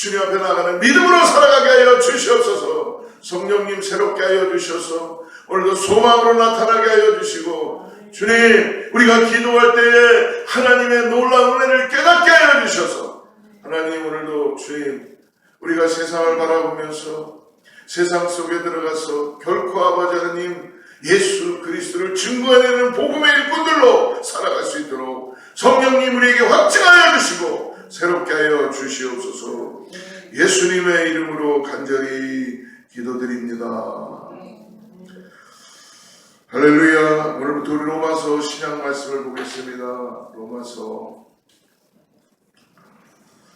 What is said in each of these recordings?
주님 앞에 나가는 믿음으로 살아가게 하여 주시옵소서. 성령님 새롭게 하여 주셔서 오늘도 소망으로 나타나게 하여 주시고, 주님 우리가 기도할 때에 하나님의 놀라운 은혜를 깨닫게 하여 주셔서, 하나님 오늘도 주님 우리가 세상을 바라보면서 세상 속에 들어가서 결코 아버지 하나님 예수 그리스도를 증거해내는 복음의 일꾼들로 살아갈 수 있도록 성령님 우리에게 확증하여 주시고 새롭게 하여 주시옵소서. 예수님의 이름으로 간절히 기도드립니다. 할렐루야. 오늘부터 우리 로마서 신약 말씀을 보겠습니다. 로마서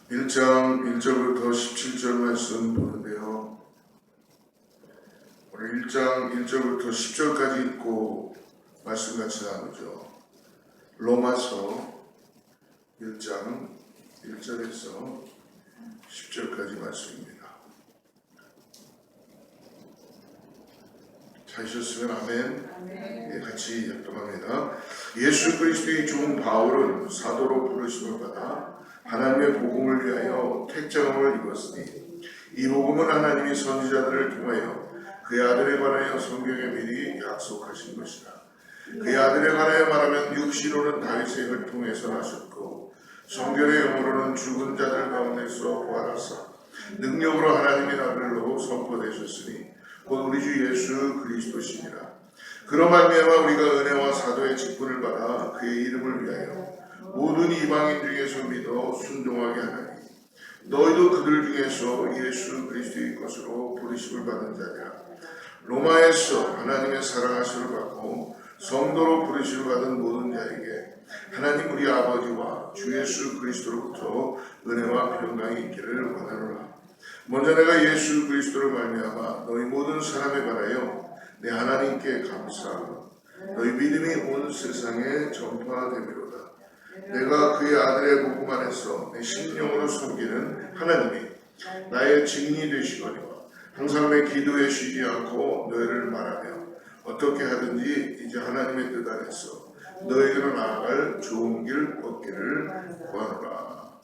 1장 1절부터 17절 말씀 보는데요. 오늘 1장 1절부터 10절까지 읽고 말씀 같이 나누죠. 로마서 1장 1절에서 10절까지 말씀입니다. 찾으셨으면 아멘. 예, 같이 읽도합니다. 예수 그리스도의 종 바울은 사도로 부르심을 받아 하나님의 복음을 위하여 택정함을 입었으니, 이 복음은 하나님이 선지자들을 통하여 그의 아들에 관하여 성경에 미리 약속하신 것이다. 그의 아들에 관하여 말하면 육신으로는 다윗의 혈통에서 나셨고 성결의 영으로는 죽은 자들 가운데서 부활하사 능력으로 하나님의 아들로 선포되셨으니 곧 우리 주 예수 그리스도시니라. 그로 말미암아 우리가 은혜와 사도의 직분을 받아 그의 이름을 위하여 모든 이방인 중에서 믿어 순종하게 하나니, 너희도 그들 중에서 예수 그리스도의 것으로 부르심을 받은 자냐. 로마에서 하나님의 사랑하심을 받고 성도로 부르심을 받은 모든 자에게 하나님 우리 아버지와 주 예수 그리스도로부터 은혜와 평강이 있기를 원하노라. 먼저 내가 예수 그리스도를 말미암아 너희 모든 사람에 관하여 내 하나님께 감사하고 너희 믿음이 온 세상에 전파되미로다. 내가 그의 아들의 복음 안에서 내 심령으로 섬기는 하나님이 나의 증인이 되시거니와 항상 내 기도에 쉬지 않고 너희를 말하며 어떻게 하든지 이제 하나님의 뜻 안에서 너희들은 나아갈 좋은 길 얻기를 구하노라.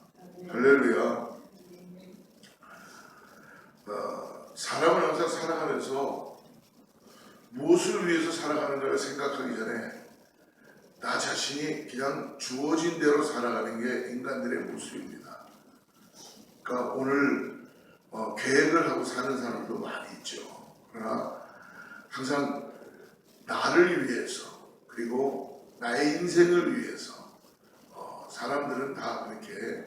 할렐루야. 사람은 항상 살아가면서 무엇을 위해서 살아가는가를 생각하기 전에 나 자신이 그냥 주어진 대로 살아가는 게 인간들의 모습입니다. 그러니까 오늘 계획을 하고 사는 사람도 많이 있죠. 그러나 항상 나를 위해서, 그리고 나의 인생을 위해서 사람들은 다 그렇게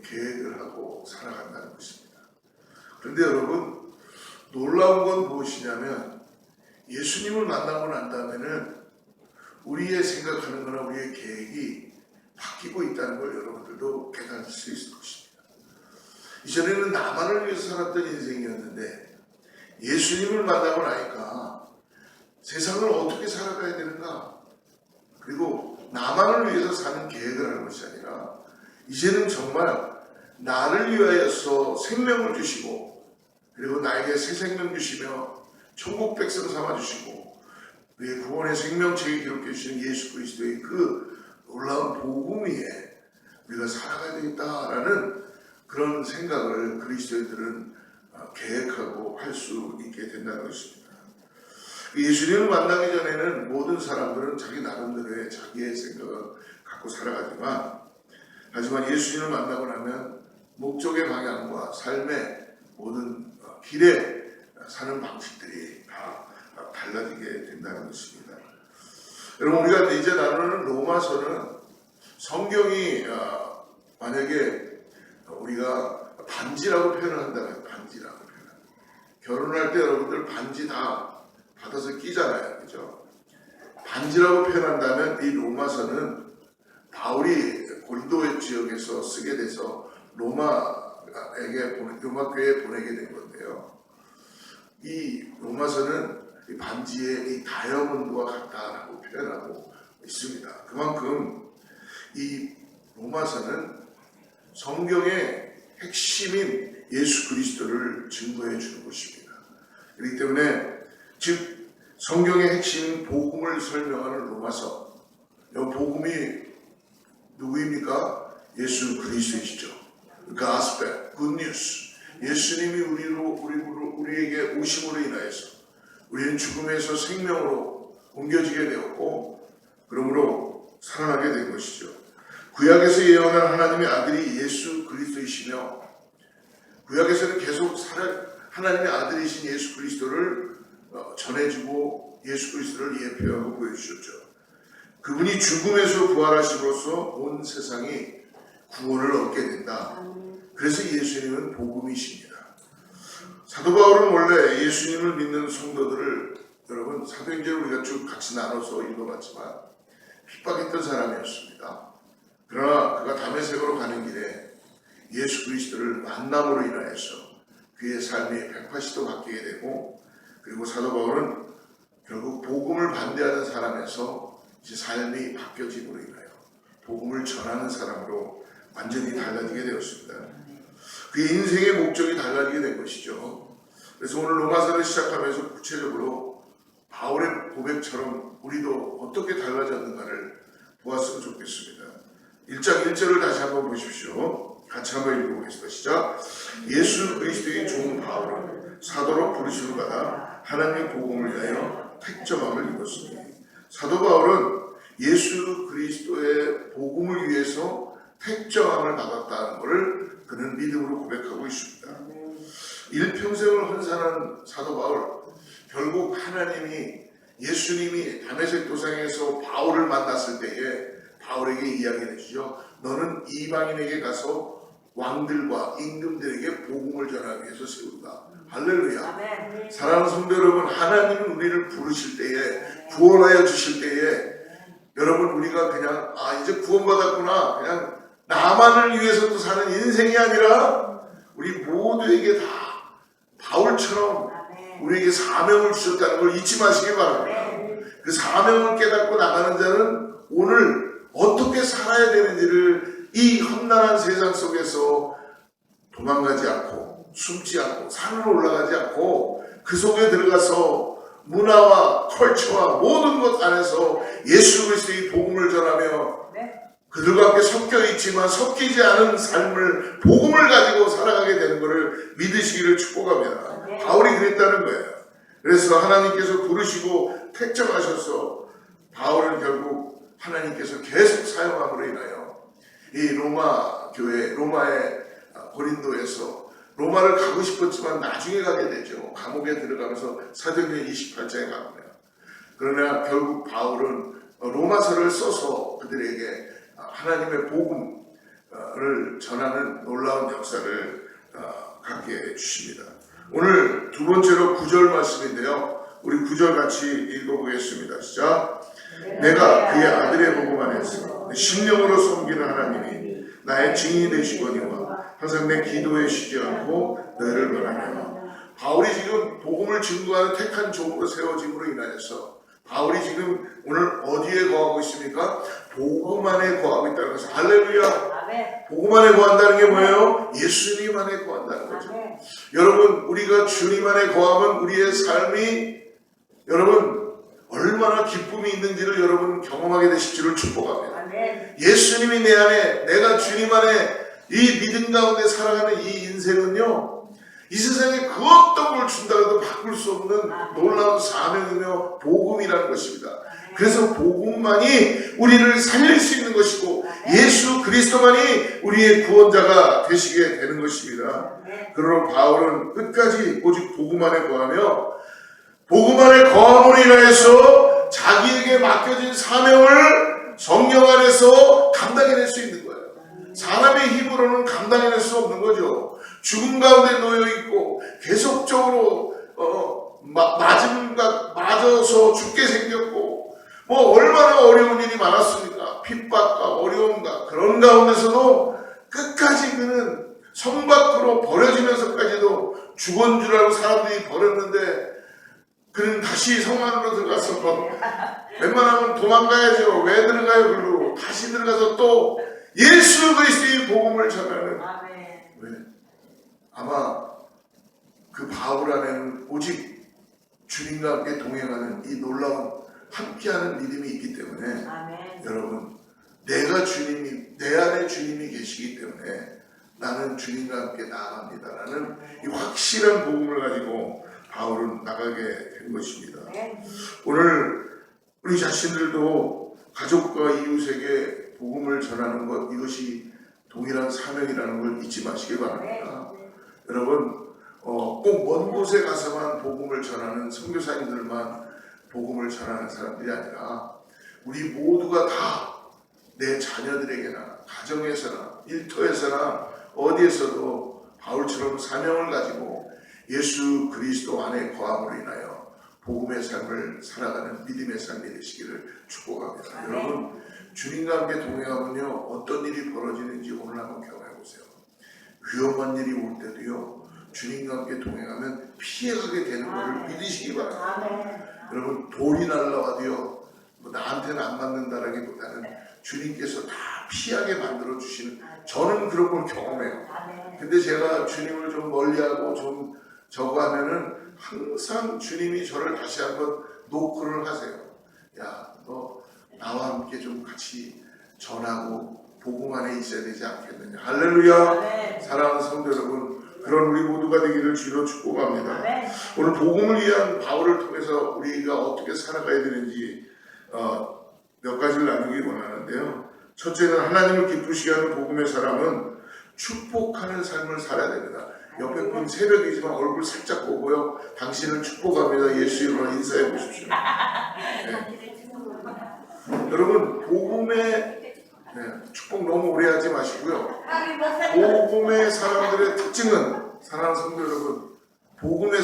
계획을 하고 살아간다는 것입니다. 그런데 여러분, 놀라운 건 무엇이냐면 예수님을 만나고 난 다음에는 우리의 생각하는 거나 우리의 계획이 바뀌고 있다는 걸 여러분들도 깨달을 수 있을 것입니다. 이전에는 나만을 위해서 살았던 인생이었는데 예수님을 만나고 나니까 세상을 어떻게 살아가야 되는가, 그리고 나만을 위해서 사는 계획을 하는 것이 아니라 이제는 정말 나를 위하여서 생명을 주시고, 그리고 나에게 새 생명 주시며 천국 백성 삼아주시고 우리의 구원의 생명책에 기록해 주시는 예수 그리스도의 그 놀라운 복음 위에 우리가 살아가야 되겠다라는 그런 생각을 그리스도인들은 계획하고 할 수 있게 된다는 것입니다. 예수님을 만나기 전에는 모든 사람들은 자기 나름대로의 자기의 생각을 갖고 살아가지만, 하지만 예수님을 만나고 나면 목적의 방향과 삶의 모든 길에 사는 방식들이 다 달라지게 된다는 것입니다. 여러분, 우리가 이제 나누는 로마서는 성경이 만약에 우리가 반지라고 표현을 한다면, 반지라고 표현합니다. 결혼할 때 여러분들 반지 다 받아서 끼잖아요, 그죠? 반지라고 표현한다면 이 로마서는 바울이 고린도 지역에서 쓰게 돼서 로마 교회에 보내게 된 건데요. 이 로마서는 이 반지의 이 다이아몬드와 같다라고 표현하고 있습니다. 그만큼 이 로마서는 성경의 핵심인 예수 그리스도를 증거해 주는 것입니다. 그렇기 때문에 즉 성경의 핵심 복음을 설명하는 로마서, 이 복음이 누구입니까? 예수 그리스도이시죠. Gospel, Good News. 예수님이 우리에게 오심으로 인하여서 우리는 죽음에서 생명으로 옮겨지게 되었고 그러므로 살아나게 된 것이죠. 구약에서 예언한 하나님의 아들이 예수 그리스도이시며 구약에서는 계속 하나님의 아들이신 예수 그리스도를 전해주고 예수 그리스도를 예표하고 보여주셨죠. 그분이 죽음에서 부활하심으로써 온 세상이 구원을 얻게 된다. 그래서 예수님은 복음이십니다. 사도 바울은 원래 예수님을 믿는 성도들을 여러분 사도행전을 우리가 쭉 같이 나눠서 읽어봤지만 핍박했던 사람이었습니다. 그러나 그가 다메섹으로 가는 길에 예수 그리스도를 만남으로 인하여서 그의 삶이 180도 바뀌게 되고 그리고 사도 바울은 결국 복음을 반대하는 사람에서 이제 삶이 바뀌어짐으로 인하여 복음을 전하는 사람으로 완전히 달라지게 되었습니다. 그의 인생의 목적이 달라지게 된 것이죠. 그래서 오늘 로마서를 시작하면서 구체적으로 바울의 고백처럼 우리도 어떻게 달라졌는가를 보았으면 좋겠습니다. 1장 1절을 다시 한번 보십시오. 같이 한번 읽어보겠습니다. 시작. 예수 그리스도의 종 바울은 사도로 부르심을 받아 하나님의 복음을 위하여 택정함을 입었으니 사도 바울은 예수 그리스도의 복음을 위해서 택정함을 받았다는 것을 그는 믿음으로 고백하고 있습니다. 일평생을 헌신한 사도 바울, 결국 하나님이 예수님이 다메섹 도상에서 바울을 만났을 때에 바울에게 이야기를 해주죠. 너는 이방인에게 가서 왕들과 임금들에게 복음을 전하기 위해서 세운다. 할렐루야. 사랑하는 성도 여러분, 하나님은 우리를 부르실 때에 구원하여 주실 때에 여러분 우리가 그냥 이제 구원받았구나 그냥 나만을 위해서 또 사는 인생이 아니라 우리 모두에게 다 바울처럼 우리에게 사명을 주셨다는 걸 잊지 마시기 바랍니다. 그 사명을 깨닫고 나가는 자는 오늘 어떻게 살아야 되는지를 이 험난한 세상 속에서 도망가지 않고 숨지 않고 산으로 올라가지 않고 그 속에 들어가서 문화와 컬처와 모든 것 안에서 예수 그리스도의 복음을 전하며 그들과 함께 섞여 있지만 섞이지 않은 삶을 복음을 가지고 살아가게 되는 것을 믿으시기를 축복합니다. 바울이 그랬다는 거예요. 그래서 하나님께서 부르시고 택정하셔서 바울은 결국 하나님께서 계속 사용함으로 인하여 이 로마 교회, 로마의 고린도에서 로마를 가고 싶었지만 나중에 가게 되죠. 감옥에 들어가면서 사도행전 28장에 갑니다. 그러나 결국 바울은 로마서를 써서 그들에게 하나님의 복음을 전하는 놀라운 역사를 갖게 해주십니다. 오늘 두 번째로 9절 말씀인데요. 우리 9절 같이 읽어보겠습니다. 시작. 내가 그의 아들의 복음 안에서 심령으로 섬기는 하나님이 나의 증인이 되시거니와 항상 내 기도에 쉬지 않고 너희를 바라며. 바울이 지금 복음을 증거하는 택한 종으로 세워짐으로 인하여서 바울이 지금 오늘 어디에 거하고 있습니까? 복음 안에 거하고 있다는 것을. 할렐루야. 복음 안에 거한다는 게 뭐예요? 예수님 안에 거한다는 거죠. 여러분 우리가 주님 안에 거하면 우리의 삶이 여러분 얼마나 기쁨이 있는지를 여러분 경험하게 되실 줄을 축복합니다. 예수님이 내 안에, 내가 주님 안에 이 믿음 가운데 살아가는 이 인생은요, 이 세상에 그 어떤 걸 준다고 해도 바꿀 수 없는 놀라운 사명이며 복음이라는 것입니다. 그래서 복음만이 우리를 살릴 수 있는 것이고 예수 그리스도만이 우리의 구원자가 되시게 되는 것입니다. 그러나 바울은 끝까지 오직 복음 안에 거하며 복음 안에 거함으로 인하여서 자기에게 맡겨진 사명을 성령 안에서 감당해낼 수 있는 거예요. 사람의 힘으로는 감당해낼 수 없는 거죠. 죽음 가운데 놓여있고 계속적으로 맞아서 죽게 생겼고 얼마나 어려운 일이 많았습니까? 핍박과 어려움과 그런 가운데서도 끝까지 그는 성 밖으로 버려지면서까지도 죽은 줄 알고 사람들이 버렸는데 그는 다시 성 안으로 들어가서 웬만하면 도망가야죠. 왜 들어가요? 그리고 다시 들어가서 또 예수 그리스도의 복음을 전하는. 왜? 아마 그 바울 안에는 오직 주님과 함께 동행하는 이 놀라운 함께하는 믿음이 있기 때문에 여러분 내가 주님이 내 안에 주님이 계시기 때문에 나는 주님과 함께 나아갑니다라는 이 확실한 복음을 가지고 바울은 나가게 된 것입니다. 오늘 우리 자신들도 가족과 이웃에게 복음을 전하는 것, 이것이 동일한 사명이라는 걸 잊지 마시기 바랍니다. 여러분 꼭 먼 곳에 가서만 복음을 전하는 선교사님들만 복음을 전하는 사람들이 아니라 우리 모두가 다 내 자녀들에게나 가정에서나 일터에서나 어디에서도 바울처럼 사명을 가지고 예수 그리스도 안에 거함으로 인하여 복음의 삶을 살아가는 믿음의 삶이 되시기를 축복합니다. 여러분 주님과 함께 동행하면요 어떤 일이 벌어지는지 오늘 한번 경험해 보세요. 위험한 일이 올 때도요 주님과 함께 동행하면 피해가게 되는 것을 믿으시기 바랍니다. 여러분 돌이 날라와도요 뭐 나한테는 안 맞는다라기보다는 주님께서 다 피하게 만들어 주시는, 저는 그런 걸 경험해요. 근데 제가 주님을 좀 멀리하고 좀 저거 하면은 항상 주님이 저를 다시 한번 노크를 하세요. 야, 너 나와 함께 좀 같이 전하고 복음 안에 있어야 되지 않겠느냐. 할렐루야. 사랑하는 성도 여러분, 그런 우리 모두가 되기를 주로 축복합니다. 오늘 복음을 위한 바울을 통해서 우리가 어떻게 살아가야 되는지 몇 가지를 나누기 원하는데요. 첫째는 하나님을 기쁘시게 하는 복음의 사람은 축복하는 삶을 살아야 됩니다. 옆에 분 새벽이지만 얼굴 살짝 보고요. 당신을 축복합니다. 예수 이름으로 인사해 보십시오. 네. 여러분 복음의 축복 너무 오래 하지 마시고요. 복음의 사람들의 특징은, 사랑하는 성도 여러분, 복음의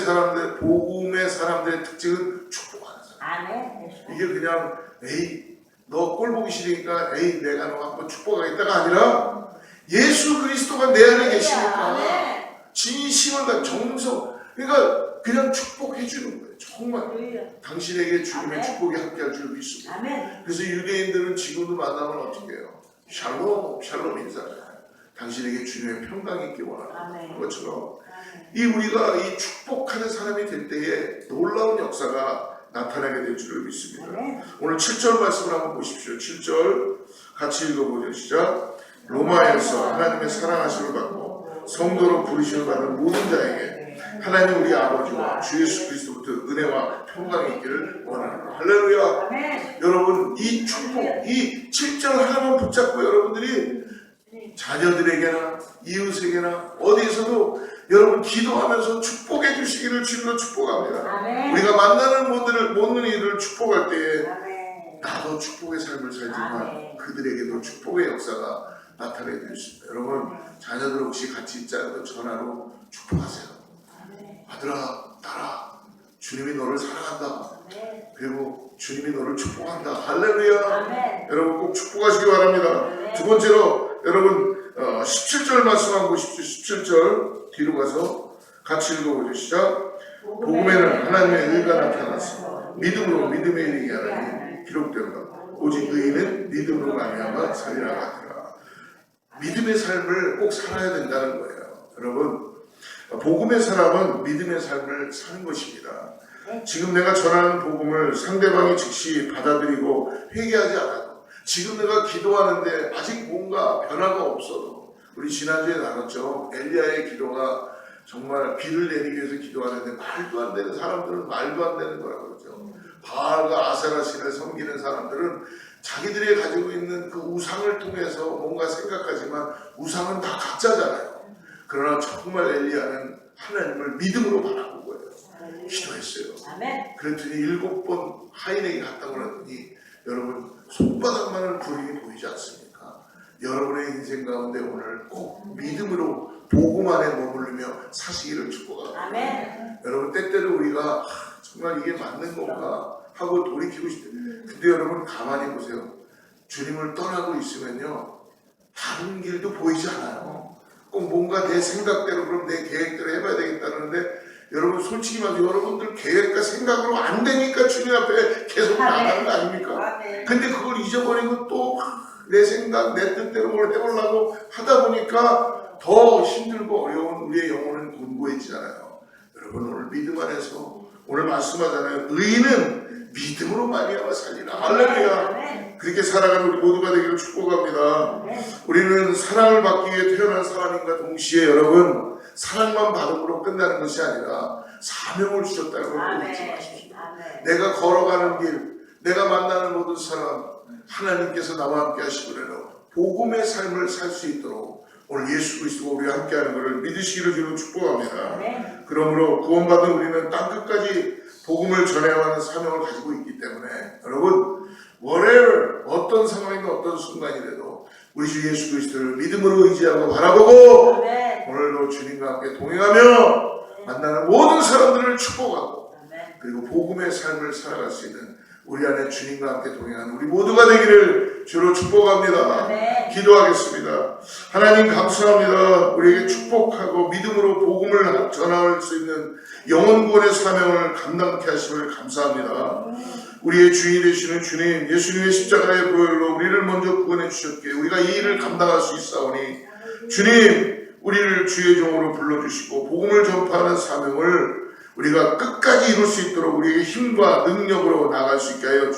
사람들의 특징은 축복하는 사람. 이게 그냥 에이 너 꼴 보기 싫으니까 에이 내가 너 한번 축복하겠다가 아니라 예수 그리스도가 내 안에 계시니까 진심을 다 정성, 그러니까 그냥 축복해 주는 거예요. 정말 당신에게 주님의 축복이 함께할 줄 믿습니다. 그래서 유대인들은 지금도 만나면 어떻게 해요? 샬롬 샬롬 인사를 당신에게 주님의 평강이 있기 원하는 것처럼 이 우리가 이 축복하는 사람이 될 때에 놀라운 역사가 나타나게 될 줄을 믿습니다. 오늘 7절 말씀을 한번 보십시오. 7절 같이 읽어보죠. 시작. 로마에서 하나님의 사랑하심을 받고 성도로 부르심을 받은 모든 자에게 하나님 우리 아버지와 주 예수 그리스도부터 은혜와 평강이 있기를 원합니다. 할렐루야. 여러분 이 축복, 이 7절 하나만 붙잡고 여러분들이 자녀들에게나 이웃에게나 어디에서도 여러분 기도하면서 축복해 주시기를 주님으로 축복합니다. 우리가 만나는 모든 이들을 축복할 때에 나도 축복의 삶을 살지만 그들에게도 축복의 역사가 나타나게 되어 있습니다. 여러분 자녀들 혹시 같이 있지 않아도 전화로 축복하세요. 아들아 딸아 주님이 너를 사랑한다. 그리고 주님이 너를 축복한다. 할렐루야. 여러분 꼭 축복하시기 바랍니다. 두 번째로 여러분 17절 말씀 한번 보십시오. 17절 뒤로 가서 같이 읽어보죠. 시작. 복음에는 하나님의 의가 나타났어 믿음으로 믿음에 이르게 하라니 기록되었다. 오직 의인은 믿음으로 말미암아 살리라 하더라. 믿음의 삶을 꼭 살아야 된다는 거예요. 여러분 복음의 사람은 믿음의 삶을 사는 것입니다. 지금 내가 전하는 복음을 상대방이 즉시 받아들이고 회개하지 않아도, 지금 내가 기도하는데 아직 뭔가 변화가 없어도, 우리 지난주에 나눴죠. 엘리야의 기도가 정말 비를 내리기 위해서 기도하는데 말도 안 되는 사람들은 말도 안 되는 거라고 그러죠. 바알과 아세라 신을 섬기는 사람들은 자기들이 가지고 있는 그 우상을 통해서 뭔가 생각하지만 우상은 다 가짜잖아요. 그러나 정말 엘리야는 하나님을 믿음으로 바라보고요. 기도했어요. 그랬더니 7번 하인에게 갔다 오랬더니 여러분 손바닥만한 불이 보이지 않습니까? 여러분의 인생 가운데 오늘 꼭 믿음으로 복음 안에 머무르며 사시기를 축복합니다. 여러분 때때로 우리가 정말 이게 맞는 건가 하고 돌이키고 싶대요. 근데 여러분 가만히 보세요. 주님을 떠나고 있으면요 다른 길도 보이지 않아요. 꼭 뭔가 내 생각대로 그럼 내 계획대로 해봐야 되겠다는데 여러분 솔직히 말해서 여러분들 계획과 생각으로 안 되니까 주님 앞에 계속 나가는 거 아닙니까? 근데 그걸 잊어버리고 또 내 생각, 내 뜻대로 뭘 해보려고 하다 보니까 더 힘들고 어려운 우리의 영혼은 곤고해지잖아요. 여러분 오늘 믿음 안에서 오늘 말씀하잖아요. 의인은 믿음으로 말미암아 살리라. 할렐루야. 그렇게 살아가는 우리 모두가 되기를 축복합니다. 우리는 사랑을 받기 위해 태어난 사람인가 동시에 여러분 사랑만 받음으로 끝나는 것이 아니라 사명을 주셨다는 걸 잊지 마십시오. 내가 걸어가는 길, 내가 만나는 모든 사람 하나님께서 나와 함께 하시고 복음의 삶을 살 수 있도록 오늘 예수 그리스도가 우리와 함께하는 것을 믿으시기를 주로 축복합니다. 그러므로 구원받은 우리는 땅끝까지 복음을 전해야 하는 사명을 가지고 있기 때문에 여러분 whatever 어떤 상황이든 어떤 순간이라도 우리 주 예수 그리스도를 믿음으로 의지하고 바라보고 오늘도 주님과 함께 동행하며 만나는 모든 사람들을 축복하고 그리고 복음의 삶을 살아갈 수 있는 우리 안에 주님과 함께 동행하는 우리 모두가 되기를 주로 축복합니다. 기도하겠습니다. 하나님 감사합니다. 우리에게 축복하고 믿음으로 복음을 전할 수 있는 영혼구원의 사명을 감당케 하심을 감사합니다. 우리의 주인이 되시는 주님, 예수님의 십자가의 보혈로 우리를 먼저 구원해 주셨기에 우리가 이 일을 감당할 수 있사오니 주님, 우리를 주의 종으로 불러주시고 복음을 전파하는 사명을 우리가 끝까지 이룰 수 있도록 우리에게 힘과 능력으로 나아갈 수 있게 하여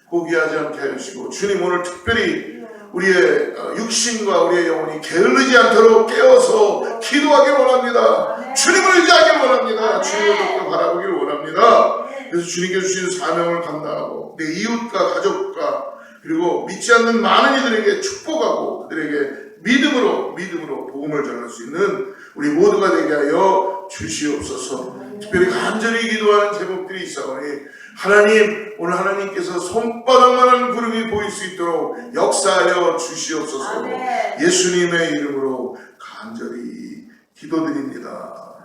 포기하지 않게 하시고 주님 오늘 특별히 우리의 육신과 우리의 영혼이 게을르지 않도록 깨어서 기도하길 원합니다. 주님을 의지하길 원합니다. 주님을 더 바라보길 원합니다. 그래서 주님께 주신 사명을 감당하고 내 이웃과 가족과 그리고 믿지 않는 많은 이들에게 축복하고 그들에게 믿음으로 복음을 전할 수 있는 우리 모두가 되게 하여 주시옵소서. 특별히 간절히 기도하는 제목들이 있사오니 하나님 오늘 하나님께서 손바닥만한 구름이 보일 수 있도록 역사하여 주시옵소서. 예수님의 이름으로 간절히 기도드립니다.